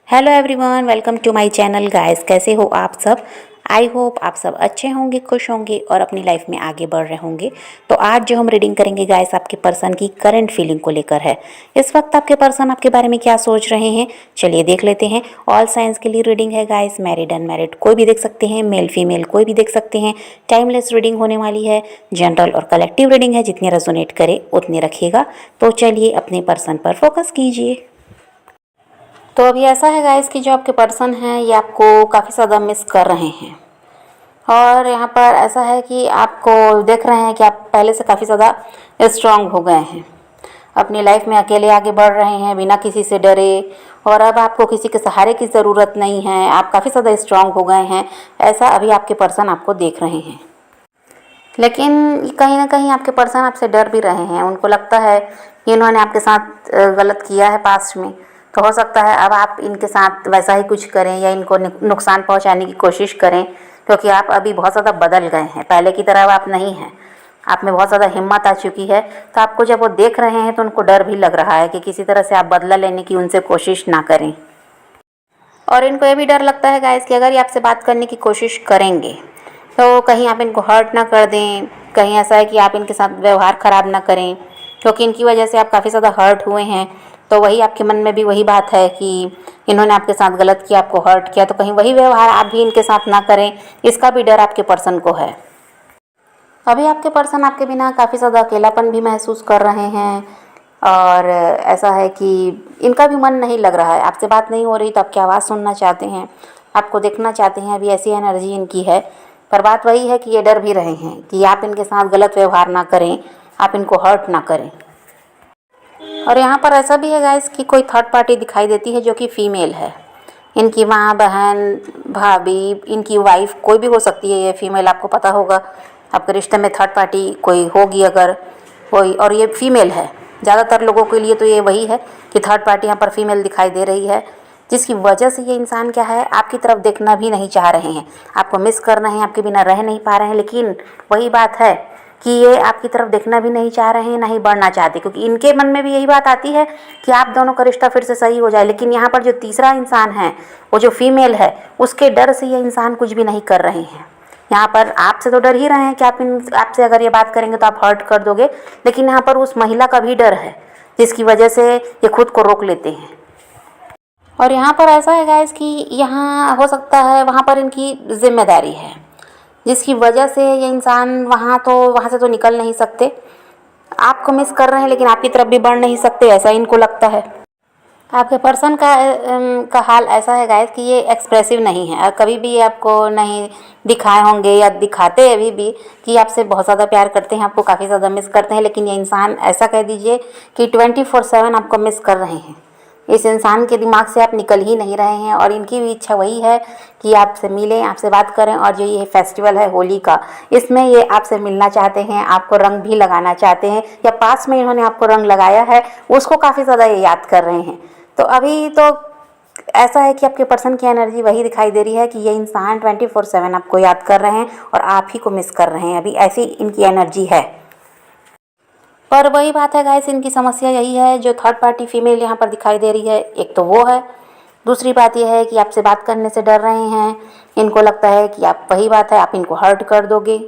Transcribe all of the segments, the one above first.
Hello everyone, welcome to my channel guys. कैसे हो आप सब? आई होप आप सब अच्छे होंगे, खुश होंगे और अपनी लाइफ में आगे बढ़ रहे होंगे। तो आज जो हम रीडिंग करेंगे गाइस, आपके पर्सन की करंट फीलिंग को लेकर है। इस वक्त आपके पर्सन आपके बारे में क्या सोच रहे हैं, चलिए देख लेते हैं। ऑल साइंस के लिए रीडिंग है गाइस, मैरिड अनमैरिड कोई भी देख सकते हैं, मेल फीमेल कोई भी देख सकते हैं। टाइमलेस रीडिंग होने वाली है, जनरल और कलेक्टिव रीडिंग है, जितनी रेजोनेट करे उतनी रखिएगा। तो चलिए अपने पर्सन पर फोकस कीजिए। तो अभी ऐसा है गाइस कि जो आपके पर्सन हैं ये आपको काफ़ी ज़्यादा मिस कर रहे हैं। और यहाँ पर ऐसा है कि आपको देख रहे हैं कि आप पहले से काफ़ी ज़्यादा स्ट्रांग हो गए हैं, अपनी लाइफ में अकेले आगे बढ़ रहे हैं बिना किसी से डरे। और अब आपको किसी के सहारे की ज़रूरत नहीं है, आप काफ़ी ज़्यादा स्ट्रांग हो गए हैं, ऐसा अभी आपके पर्सन आपको देख रहे हैं। लेकिन कहीं ना कहीं आपके पर्सन आपसे डर भी रहे हैं। उनको लगता है कि इन्होंने आपके साथ गलत किया है पास्ट में, तो हो सकता है अब आप इनके साथ वैसा ही कुछ करें या इनको नुकसान पहुंचाने की कोशिश करें, क्योंकि आप अभी बहुत ज़्यादा बदल गए हैं, पहले की तरह अब आप नहीं हैं। आप में बहुत ज़्यादा हिम्मत आ चुकी है। तो आपको जब वो देख रहे हैं तो उनको डर भी लग रहा है कि किसी तरह से आप बदला लेने की उनसे कोशिश ना करें। और इनको ये भी डर लगता है गाइस कि अगर ये आपसे बात करने की कोशिश करेंगे तो कहीं आप इनको हर्ट ना कर दें, कहीं ऐसा है कि आप इनके साथ व्यवहार ख़राब ना करें, क्योंकि इनकी वजह से आप काफ़ी ज़्यादा हर्ट हुए हैं। तो वही आपके मन में भी वही बात है कि इन्होंने आपके साथ गलत किया, आपको हर्ट किया, तो कहीं वही व्यवहार आप भी इनके साथ ना करें, इसका भी डर आपके पर्सन को है। अभी आपके पर्सन आपके बिना काफ़ी ज़्यादा अकेलापन भी महसूस कर रहे हैं। और ऐसा है कि इनका भी मन नहीं लग रहा है, आपसे बात नहीं हो रही तो आपकी आवाज़ सुनना चाहते हैं, आपको देखना चाहते हैं, अभी ऐसी एनर्जी इनकी है। पर बात वही है कि ये डर भी रहे हैं कि आप इनके साथ गलत व्यवहार ना करें, आप इनको हर्ट ना करें। और यहाँ पर ऐसा भी है गाइस कि कोई थर्ड पार्टी दिखाई देती है जो कि फीमेल है। इनकी माँ, बहन, भाभी, इनकी वाइफ कोई भी हो सकती है ये फीमेल, आपको पता होगा। आपके रिश्ते में थर्ड पार्टी कोई होगी अगर कोई, और ये फीमेल है। ज़्यादातर लोगों के लिए तो ये वही है कि थर्ड पार्टी यहाँ पर फीमेल दिखाई दे रही है, जिसकी वजह से ये इंसान क्या है, आपकी तरफ देखना भी नहीं चाह रहे हैं, आपको मिस कर रहे हैं, आपके बिना रह नहीं पा रहे हैं। लेकिन वही बात है कि ये आपकी तरफ देखना भी नहीं चाह रहे हैं, ना ही बढ़ना चाहते, क्योंकि इनके मन में भी यही बात आती है कि आप दोनों का रिश्ता फिर से सही हो जाए। लेकिन यहाँ पर जो तीसरा इंसान है, वो जो फीमेल है, उसके डर से ये इंसान कुछ भी नहीं कर रहे हैं। यहाँ पर आपसे तो डर ही रहे हैं कि आपसे अगर ये बात करेंगे तो आप हर्ट कर दोगे, लेकिन यहाँ पर उस महिला का भी डर है, जिसकी वजह से ये खुद को रोक लेते हैं। और यहाँ पर ऐसा है गाइस कि यहाँ हो सकता है वहाँ पर इनकी जिम्मेदारी है, जिसकी वजह से ये इंसान वहाँ से तो निकल नहीं सकते। आपको मिस कर रहे हैं लेकिन आपकी तरफ भी बढ़ नहीं सकते, ऐसा इनको लगता है। आपके पर्सन का हाल ऐसा है गाइस कि ये एक्सप्रेसिव नहीं है, और कभी भी ये आपको नहीं दिखाए होंगे या दिखाते अभी भी कि आपसे बहुत ज़्यादा प्यार करते हैं, आपको काफ़ी ज़्यादा मिस करते हैं। लेकिन ये इंसान ऐसा कह दीजिए कि 24/7 आपको मिस कर रहे हैं। इस इंसान के दिमाग से आप निकल ही नहीं रहे हैं, और इनकी भी इच्छा वही है कि आपसे मिलें, आपसे बात करें। और जो ये फेस्टिवल है होली का, इसमें ये आपसे मिलना चाहते हैं, आपको रंग भी लगाना चाहते हैं, या पास में इन्होंने आपको रंग लगाया है उसको काफ़ी ज़्यादा ये याद कर रहे हैं। तो अभी तो ऐसा है कि आपके पर्सन की एनर्जी वही दिखाई दे रही है कि ये इंसान 24/7 आपको याद कर रहे हैं और आप ही को मिस कर रहे हैं, अभी ऐसी इनकी एनर्जी है। पर वही बात है गाइस, इनकी समस्या यही है, जो थर्ड पार्टी फीमेल यहाँ पर दिखाई दे रही है, एक तो वो है, दूसरी बात यह है कि आपसे बात करने से डर रहे हैं। इनको लगता है कि आप, वही बात है, आप इनको हर्ट कर दोगे।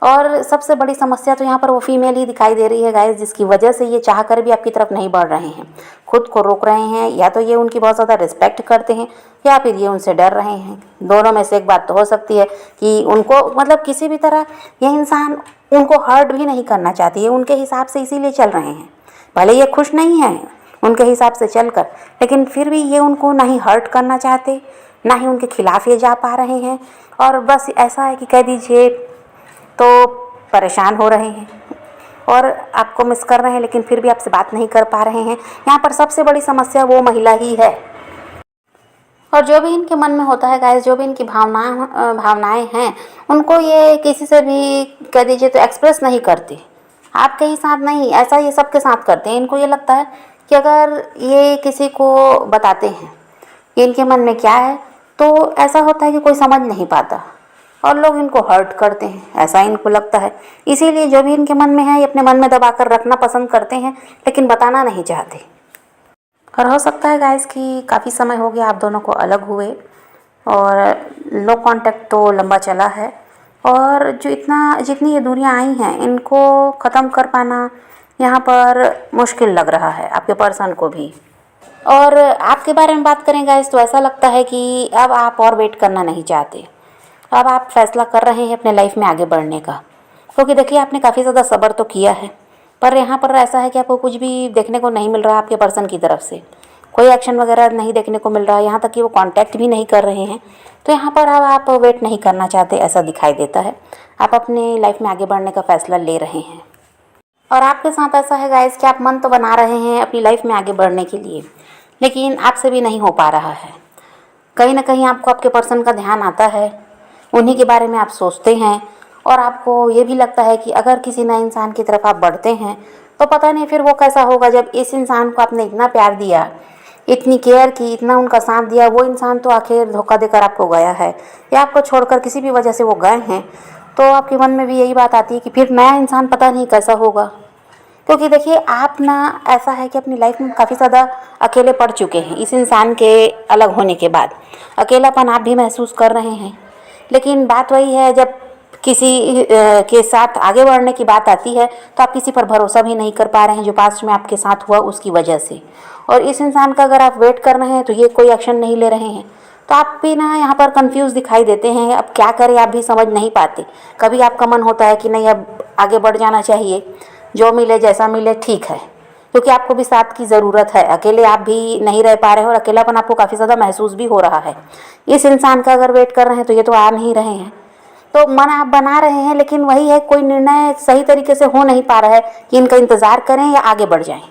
और सबसे बड़ी समस्या तो यहाँ पर वो फीमेल ही दिखाई दे रही है गाइस, जिसकी वजह से ये चाह कर भी आपकी तरफ नहीं बढ़ रहे हैं, खुद को रोक रहे हैं। या तो ये उनकी बहुत ज़्यादा रिस्पेक्ट करते हैं, या फिर ये उनसे डर रहे हैं। दोनों में से एक बात तो हो सकती है कि उनको मतलब किसी भी तरह ये इंसान उनको हर्ट भी नहीं करना चाहती है, उनके हिसाब से इसीलिए चल रहे हैं। भले ये खुश नहीं हैं उनके हिसाब से चलकर, लेकिन फिर भी ये उनको ना ही हर्ट करना चाहते, ना ही उनके खिलाफ ये जा पा रहे हैं। और बस ऐसा है कि कह दीजिए तो परेशान हो रहे हैं और आपको मिस कर रहे हैं, लेकिन फिर भी आपसे बात नहीं कर पा रहे हैं। यहाँ पर सबसे बड़ी समस्या वो महिला ही है। और जो भी इनके मन में होता है गाइस, जो भी इनकी भावनाएं हैं, उनको ये किसी से भी कह दीजिए तो एक्सप्रेस नहीं करते, आपके ही साथ नहीं, ऐसा ये सबके साथ करते हैं। इनको ये लगता है कि अगर ये किसी को बताते हैं कि इनके मन में क्या है, तो ऐसा होता है कि कोई समझ नहीं पाता और लोग इनको हर्ट करते हैं, ऐसा इनको लगता है। इसीलिए जो भी इनके मन में है ये अपने मन में दबा कर रखना पसंद करते हैं, लेकिन बताना नहीं चाहते। और हो सकता है गाइस कि काफ़ी समय हो गया आप दोनों को अलग हुए और लो कांटेक्ट तो लंबा चला है। और जो जितनी ये दूरियां आई हैं इनको ख़त्म कर पाना यहाँ पर मुश्किल लग रहा है आपके पर्सन को भी। और आपके बारे में बात करें गाइस तो ऐसा लगता है कि अब आप और वेट करना नहीं चाहते। अब आप फैसला कर रहे हैं अपने लाइफ में आगे बढ़ने का, क्योंकि देखिए आपने काफ़ी ज़्यादा सब्र तो किया है, पर यहाँ पर ऐसा है कि आपको कुछ भी देखने को नहीं मिल रहा आपके पर्सन की तरफ से। कोई एक्शन वगैरह नहीं देखने को मिल रहा है, यहाँ तक कि वो कांटेक्ट भी नहीं कर रहे हैं। तो यहाँ पर अब आप वेट नहीं करना चाहते ऐसा दिखाई देता है। आप अपनी लाइफ में आगे बढ़ने का फ़ैसला ले रहे हैं। और आपके साथ ऐसा है गाइस कि आप मन तो बना रहे हैं अपनी लाइफ में आगे बढ़ने के लिए, लेकिन आपसे भी नहीं हो पा रहा है। कहीं ना कहीं आपको आपके पर्सन का ध्यान आता है, उन्हीं के बारे में आप सोचते हैं और आपको ये भी लगता है कि अगर किसी नए इंसान की तरफ आप बढ़ते हैं तो पता नहीं फिर वो कैसा होगा। जब इस इंसान को आपने इतना प्यार दिया, इतनी केयर की, इतना उनका साथ दिया, वो इंसान तो आखिर धोखा देकर आपको गया है या आपको छोड़कर किसी भी वजह से वो गए हैं, तो आपके मन में भी यही बात आती है कि फिर नया इंसान पता नहीं कैसा होगा। क्योंकि देखिए आप ना ऐसा है कि अपनी लाइफ में काफ़ी ज़्यादा अकेले पड़ चुके हैं इस इंसान के अलग होने के बाद। अकेलापन आप भी महसूस कर रहे हैं, लेकिन बात वही है, जब किसी के साथ आगे बढ़ने की बात आती है तो आप किसी पर भरोसा भी नहीं कर पा रहे हैं जो पास्ट में आपके साथ हुआ उसकी वजह से। और इस इंसान का अगर आप वेट कर रहे हैं तो ये कोई एक्शन नहीं ले रहे हैं, तो आप भी ना यहाँ पर कंफ्यूज दिखाई देते हैं। अब क्या करें आप भी समझ नहीं पाते। कभी आपका मन होता है कि नहीं अब आगे बढ़ जाना चाहिए, जो मिले जैसा मिले ठीक है, क्योंकि आपको भी साथ की ज़रूरत है। अकेले आप भी नहीं रह पा रहे हो और अकेलापन आपको काफ़ी ज़्यादा महसूस भी हो रहा है। इस इंसान का अगर वेट कर रहे हैं तो ये तो आ नहीं रहे हैं, तो मन आप बना रहे हैं, लेकिन वही है कोई निर्णय सही तरीके से हो नहीं पा रहा है कि इनका इंतज़ार करें या आगे बढ़ जाएं।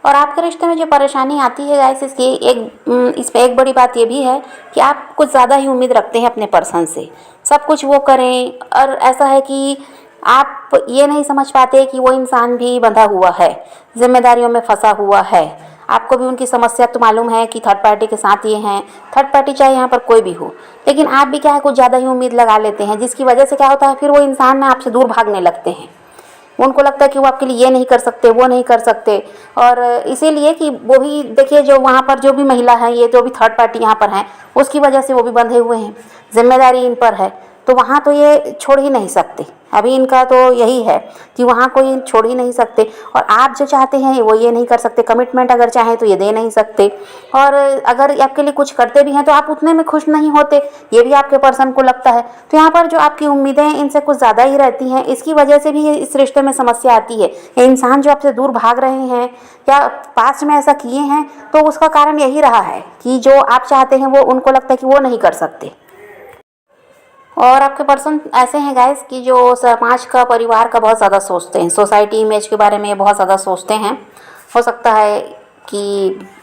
और आपके रिश्ते में जो परेशानी आती है गाइस, इस पे एक बड़ी बात ये भी है कि आप कुछ ज़्यादा ही उम्मीद रखते हैं अपने पर्सन से। सब कुछ वो करें, और ऐसा है कि आप ये नहीं समझ पाते कि वो इंसान भी बंधा हुआ है, जिम्मेदारियों में फंसा हुआ है। आपको भी उनकी समस्या तो मालूम है कि थर्ड पार्टी के साथ ये हैं, थर्ड पार्टी चाहे यहाँ पर कोई भी हो, लेकिन आप भी क्या है कुछ ज़्यादा ही उम्मीद लगा लेते हैं, जिसकी वजह से क्या होता है फिर वो इंसान ना आपसे दूर भागने लगते हैं। उनको लगता है कि वो आपके लिए ये नहीं कर सकते, वो नहीं कर सकते। और इसीलिए कि वो भी देखिए जो वहाँ पर जो भी महिला है, ये जो भी थर्ड पार्टी यहाँ पर हैं, उसकी वजह से वो भी बंधे हुए हैं, जिम्मेदारी इन पर है, तो वहाँ तो ये छोड़ ही नहीं सकते। अभी इनका तो यही है कि वहाँ कोई छोड़ ही नहीं सकते, और आप जो चाहते हैं वो ये नहीं कर सकते। कमिटमेंट अगर चाहें तो ये दे नहीं सकते, और अगर आपके लिए कुछ करते भी हैं तो आप उतने में खुश नहीं होते, ये भी आपके पर्सन को लगता है। तो यहाँ पर जो आपकी उम्मीदें हैं इनसे कुछ ज़्यादा ही रहती हैं, इसकी वजह से भी इस रिश्ते में समस्या आती है। ये इंसान जो आपसे दूर भाग रहे हैं या पास्ट में ऐसा किए हैं, तो उसका कारण यही रहा है कि जो आप चाहते हैं वो उनको लगता है कि वो नहीं कर सकते। और आपके पर्सन ऐसे हैं गाइस कि जो समाज का, परिवार का बहुत ज़्यादा सोचते हैं, सोसाइटी इमेज के बारे में बहुत ज़्यादा सोचते हैं। हो सकता है कि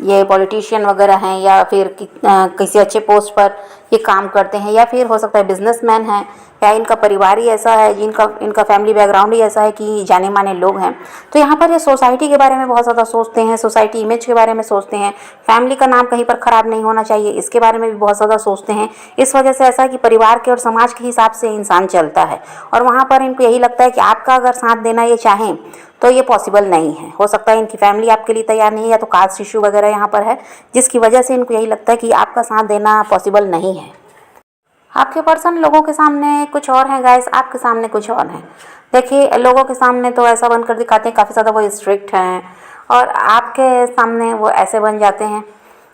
ये पॉलिटिशियन वगैरह हैं, या फिर किसी अच्छे पोस्ट पर ये काम करते हैं, या फिर हो सकता है बिजनेसमैन हैं, या इनका परिवार ही ऐसा है, इनका फैमिली बैकग्राउंड ही ऐसा है कि जाने माने लोग हैं। तो यहाँ पर ये सोसाइटी के बारे में बहुत ज़्यादा सोचते हैं, सोसाइटी इमेज के बारे में सोचते हैं, फैमिली का नाम कहीं पर ख़राब नहीं होना चाहिए, इसके बारे में भी बहुत ज़्यादा सोचते हैं। इस वजह से ऐसा है कि परिवार के और समाज के हिसाब से इंसान चलता है, और वहाँ पर इनको यही लगता है कि आपका अगर साथ देना ये चाहें तो ये पॉसिबल नहीं है। हो सकता है इनकी फैमिली आपके लिए तैयार नहीं है, या तो कास्ट इशू वगैरह यहाँ पर है, जिसकी वजह से इनको यही लगता है कि आपका साथ देना पॉसिबल नहीं है। आपके पर्सन लोगों के सामने कुछ और हैं गाइस, आपके सामने कुछ और हैं। देखिए लोगों के सामने तो ऐसा बनकर दिखाते हैं काफ़ी ज़्यादा वो स्ट्रिक्ट हैं, और आपके सामने वो ऐसे बन जाते हैं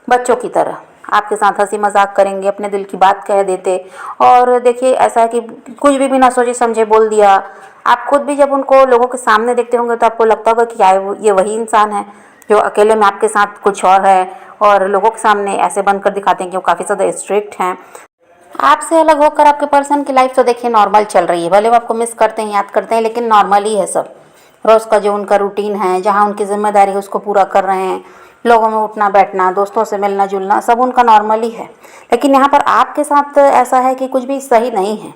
बच्चों की तरह। आपके साथ हंसी मजाक करेंगे, अपने दिल की बात कह देते। और देखिए ऐसा है कि कुछ भी बिना सोचे समझे बोल दिया। आप खुद भी जब उनको लोगों के सामने देखते होंगे तो आपको लगता होगा कि क्या ये वही इंसान है जो अकेले में आपके साथ कुछ और है, और लोगों के सामने ऐसे बनकर दिखाते हैं कि वो काफ़ी ज़्यादा स्ट्रिक्ट हैं। आपसे अलग होकर आपके पर्सन की लाइफ तो देखिए नॉर्मल चल रही है, भले वो आपको मिस करते हैं, याद करते हैं, लेकिन नॉर्मल ही है सब। रोज़ का जो उनका रूटीन है, जहाँ उनकी जिम्मेदारी है उसको पूरा कर रहे हैं, लोगों में उठना बैठना, दोस्तों से मिलना जुलना, सब उनका नॉर्मल ही है। लेकिन यहाँ पर आपके साथ ऐसा है कि कुछ भी सही नहीं है।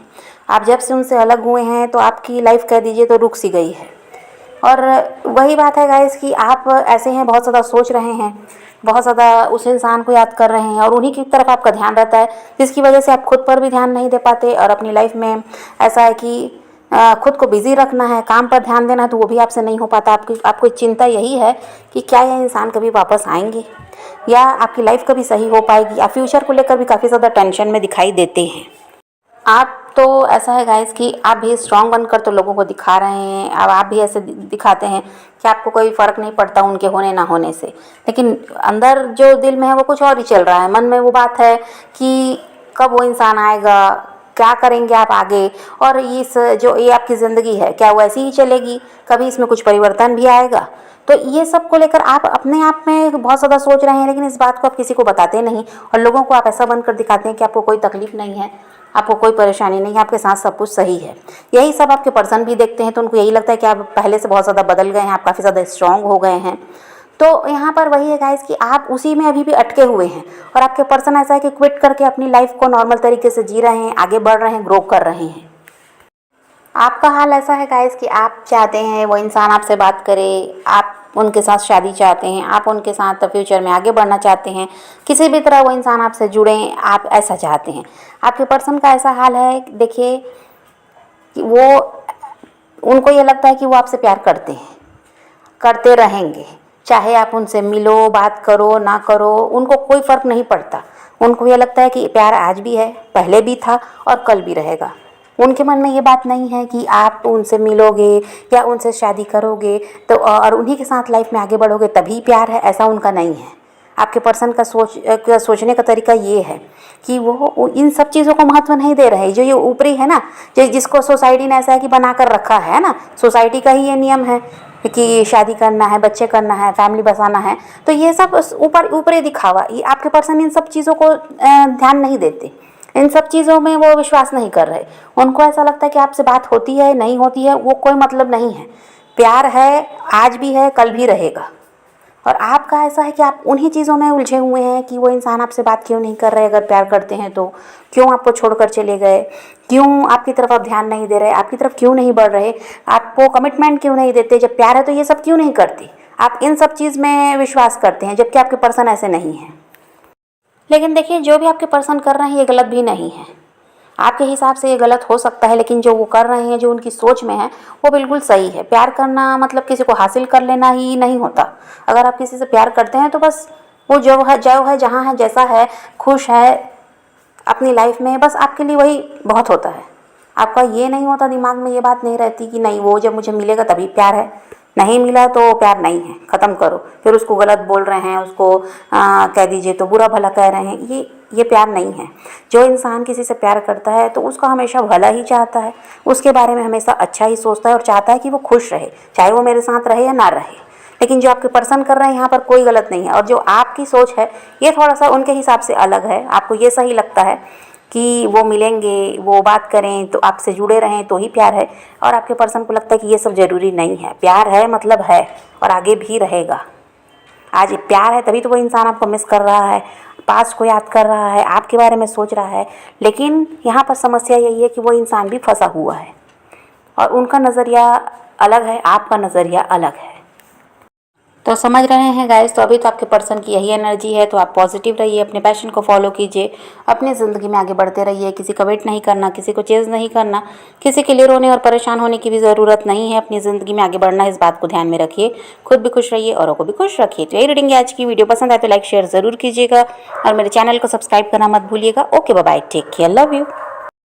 आप जब से उनसे अलग हुए हैं तो आपकी लाइफ कह दीजिए तो रुक सी गई है। और वही बात है गाइस कि आप ऐसे हैं, बहुत ज़्यादा सोच रहे हैं, बहुत ज़्यादा उस इंसान को याद कर रहे हैं, और उन्हीं की तरफ आपका ध्यान रहता है, जिसकी वजह से आप खुद पर भी ध्यान नहीं दे पाते। और अपनी लाइफ में ऐसा है कि खुद को बिजी रखना है, काम पर ध्यान देना है, तो वो भी आपसे नहीं हो पाता। आपको चिंता यही है कि क्या ये इंसान कभी वापस आएंगे या आपकी लाइफ कभी सही हो पाएगी। आप फ्यूचर को लेकर भी काफ़ी ज़्यादा टेंशन में दिखाई देते हैं। आप तो ऐसा है गाइस कि आप भी स्ट्रांग बनकर तो लोगों को दिखा रहे हैं। अब आप भी ऐसे दिखाते हैं कि आपको कोई फ़र्क नहीं पड़ता उनके होने ना होने से, लेकिन अंदर जो दिल में है वो कुछ और ही चल रहा है। मन में वो बात है कि कब वो इंसान आएगा, क्या करेंगे आप आगे, और इस जो ये आपकी ज़िंदगी है क्या वो ऐसी ही चलेगी, कभी इसमें कुछ परिवर्तन भी आएगा। तो ये सब को लेकर आप अपने आप में बहुत ज़्यादा सोच रहे हैं, लेकिन इस बात को आप किसी को बताते नहीं और लोगों को आप ऐसा बनकर दिखाते हैं कि आपको कोई तकलीफ नहीं है, आपको कोई परेशानी नहीं है, आपके साथ सब कुछ सही है। यही सब आपके पर्सन भी देखते हैं तो उनको यही लगता है कि आप पहले से बहुत ज़्यादा बदल गए हैं, आप काफ़ी ज़्यादा स्ट्रांग हो गए हैं। तो यहाँ पर वही है गाइस कि आप उसी में अभी भी अटके हुए हैं और आपके पर्सन ऐसा है कि क्विट करके अपनी लाइफ को नॉर्मल तरीके से जी रहे हैं, आगे बढ़ रहे हैं, ग्रो कर रहे हैं। आपका हाल ऐसा है गाइस कि आप चाहते हैं वो इंसान आपसे बात करे, आप उनके साथ शादी चाहते हैं, आप उनके साथ फ्यूचर में आगे बढ़ना चाहते हैं, किसी भी तरह वो इंसान आपसे जुड़ें, आप ऐसा चाहते हैं। आपके पर्सन का ऐसा हाल है, देखिए कि वो उनको ये लगता है कि वो आपसे प्यार करते हैं, करते रहेंगे, चाहे आप उनसे मिलो, बात करो ना करो, उनको कोई फ़र्क नहीं पड़ता। उनको ये लगता है कि प्यार आज भी है, पहले भी था और कल भी रहेगा। उनके मन में ये बात नहीं है कि आप उनसे मिलोगे या उनसे शादी करोगे तो और उन्हीं के साथ लाइफ में आगे बढ़ोगे तभी प्यार है, ऐसा उनका नहीं है। आपके पर्सन का सोचने का तरीका ये है कि वो इन सब चीज़ों को महत्व नहीं दे रहे। जो ये ऊपरी है ना, जिसको सोसाइटी ने ऐसा है कि बना कर रखा है ना, सोसाइटी का ही ये नियम है कि शादी करना है, बच्चे करना है, फैमिली बसाना है, तो ये सब ऊपरी दिखावा। ये आपके पर्सन इन सब चीज़ों को ध्यान नहीं देते, इन सब चीज़ों में वो विश्वास नहीं कर रहे। उनको ऐसा लगता है कि आपसे बात होती है नहीं होती है वो कोई मतलब नहीं है, प्यार है, आज भी है, कल भी रहेगा। और आपका ऐसा है कि आप उन्हीं चीज़ों में उलझे हुए हैं कि वो इंसान आपसे बात क्यों नहीं कर रहे, अगर प्यार करते हैं तो क्यों आपको छोड़कर चले गए, क्यों आपकी तरफ आप ध्यान नहीं दे रहे, आपकी तरफ क्यों नहीं बढ़ रहे, आपको कमिटमेंट क्यों नहीं देते। जब प्यार है तो ये सब क्यों नहीं करते, आप इन सब चीज़ में विश्वास करते हैं, जबकि आपके पर्सन ऐसे नहीं हैं। लेकिन देखिए, जो भी आपके पर्सन कर रहे हैं ये गलत भी नहीं है। आपके हिसाब से ये गलत हो सकता है, लेकिन जो वो कर रहे हैं, जो उनकी सोच में है, वो बिल्कुल सही है। प्यार करना मतलब किसी को हासिल कर लेना ही नहीं होता। अगर आप किसी से प्यार करते हैं तो बस वो जो है जहाँ है, जैसा है, खुश है अपनी लाइफ में, बस आपके लिए वही बहुत होता है। आपका ये नहीं होता, दिमाग में ये बात नहीं रहती कि नहीं वो जब मुझे मिलेगा तभी प्यार है, नहीं मिला तो प्यार नहीं है, ख़त्म करो। फिर उसको गलत बोल रहे हैं, उसको कह दीजिए तो बुरा भला कह रहे हैं, ये प्यार नहीं है। जो इंसान किसी से प्यार करता है तो उसका हमेशा भला ही चाहता है, उसके बारे में हमेशा अच्छा ही सोचता है और चाहता है कि वो खुश रहे, चाहे वो मेरे साथ रहे या ना रहे। लेकिन जो आपके पर्सन कर रहे हैं यहाँ पर कोई गलत नहीं है, और जो आपकी सोच है ये थोड़ा सा उनके हिसाब से अलग है। आपको ये सही लगता है कि वो मिलेंगे, वो बात करें तो आपसे जुड़े रहें तो ही प्यार है, और आपके पर्सन को लगता है कि ये सब ज़रूरी नहीं है। प्यार है मतलब है और आगे भी रहेगा। आज प्यार है तभी तो वो इंसान आपको मिस कर रहा है, पास्ट को याद कर रहा है, आपके बारे में सोच रहा है। लेकिन यहाँ पर समस्या यही है कि वो इंसान भी फंसा हुआ है और उनका नज़रिया अलग है, आपका नज़रिया अलग है। तो समझ रहे हैं गाइस, तो अभी तो आपके पर्सन की यही एनर्जी है, तो आप पॉजिटिव रहिए, अपने पैशन को फॉलो कीजिए, अपनी ज़िंदगी में आगे बढ़ते रहिए। किसी का वेट नहीं करना, किसी को चेज़ नहीं करना, किसी के लिए रोने और परेशान होने की भी ज़रूरत नहीं है। अपनी ज़िंदगी में आगे बढ़ना, इस बात को ध्यान में रखिए, खुद भी खुश रहिए, औरों को भी खुश रखिए। तो यही रीडिंग है आज की। वीडियो पसंद आए तो लाइक शेयर ज़रूर कीजिएगा और मेरे चैनल को सब्सक्राइब करना मत भूलिएगा। Okay bye, take care, love you.